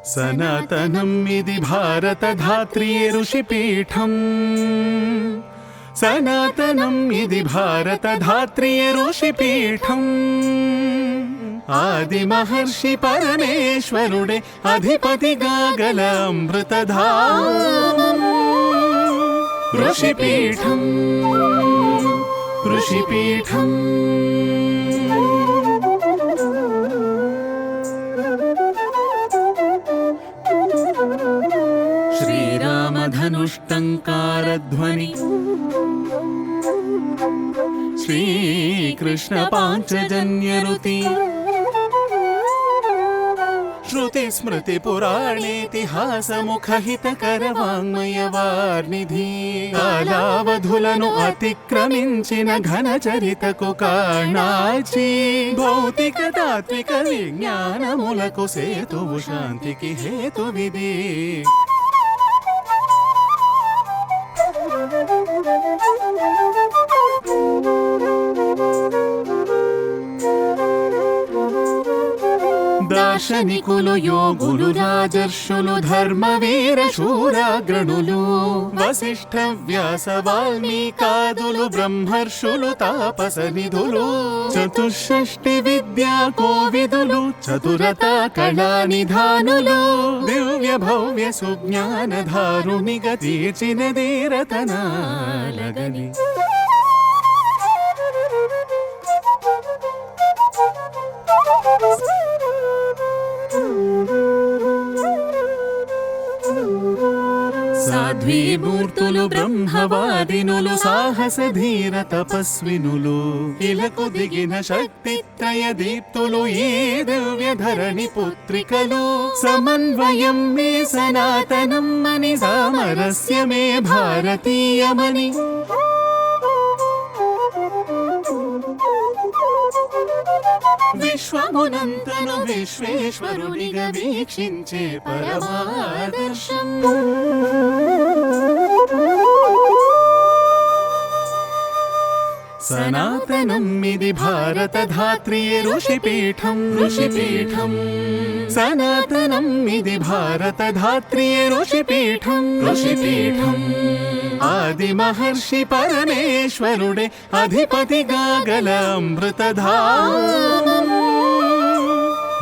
సనాతనం ఇది భారతధాత్రియే ఋషిపీఠం సనాతనం ఇది భారతధాత్రియే ఋషిపీఠం ఆది మహర్షి పరమేశ్వరుడే అధిపతిగా గల అమృతధామం ఋషిపీఠం ఋషిపీఠం శ్రీరామధనుష్టంకారధ్వని శ్రీకృష్ణ పాంచజన్యరుతి శ్రుతి స్మృతి పురాణేతిహాసముఖహితకర వాంగ్మయ వార్నిధి కాలావధులను అతిక్రమించిన ఘన చరితకు కాణాచి భౌతిక తాత్విక విజ్ఞానములకు సేతువు శాంతికి హేతువిది దార్శనికులు యోగులు రాజర్షులు ధర్మవీర శూరాగ్రణులు వశిష్ఠ వ్యాస వాల్మీకాదులు బ్రహ్మర్షులు తాపస నిధులు చతుషష్టి విద్యా కోవిదులు చతురత కళా నిధానులు దివ్య భవ్య సుజ్ఞానధారునిగా తీర్చినదే రతనాలగని సాధ్వీమూర్తులు బ్రహ్మవాదినులు సాహస ధీర తపస్వినులు ఇలకు దిగిన శక్తిత్రయ దీప్తులు ఈ దివ్య ధరణి పుత్రికలు సమన్వయం మే సనాతనం మని సామరస్యమే భారతీయమని విశ్వమునంతను విశ్వేశ్వరునిగా వీక్షించే పరమాదర్శం సనాతనం ఇది భారతధాత్రియే ఋషిపీఠం ఋషిపీఠం సనాతనం ఇది భారతధాత్రియే ఋషిపీఠం ఋషిపీఠం ఆది మహర్షి పరమేశ్వరుడే అధిపతిగా గల అమృతధామం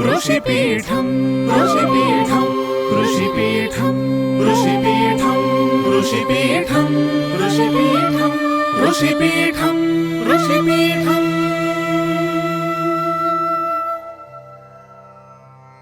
ఋషిపీఠం ఋషిపీఠం ఋషిపీఠం ఋషిపీఠం ఋషిపీఠం ఋషిపీఠం ఋషిపీఠం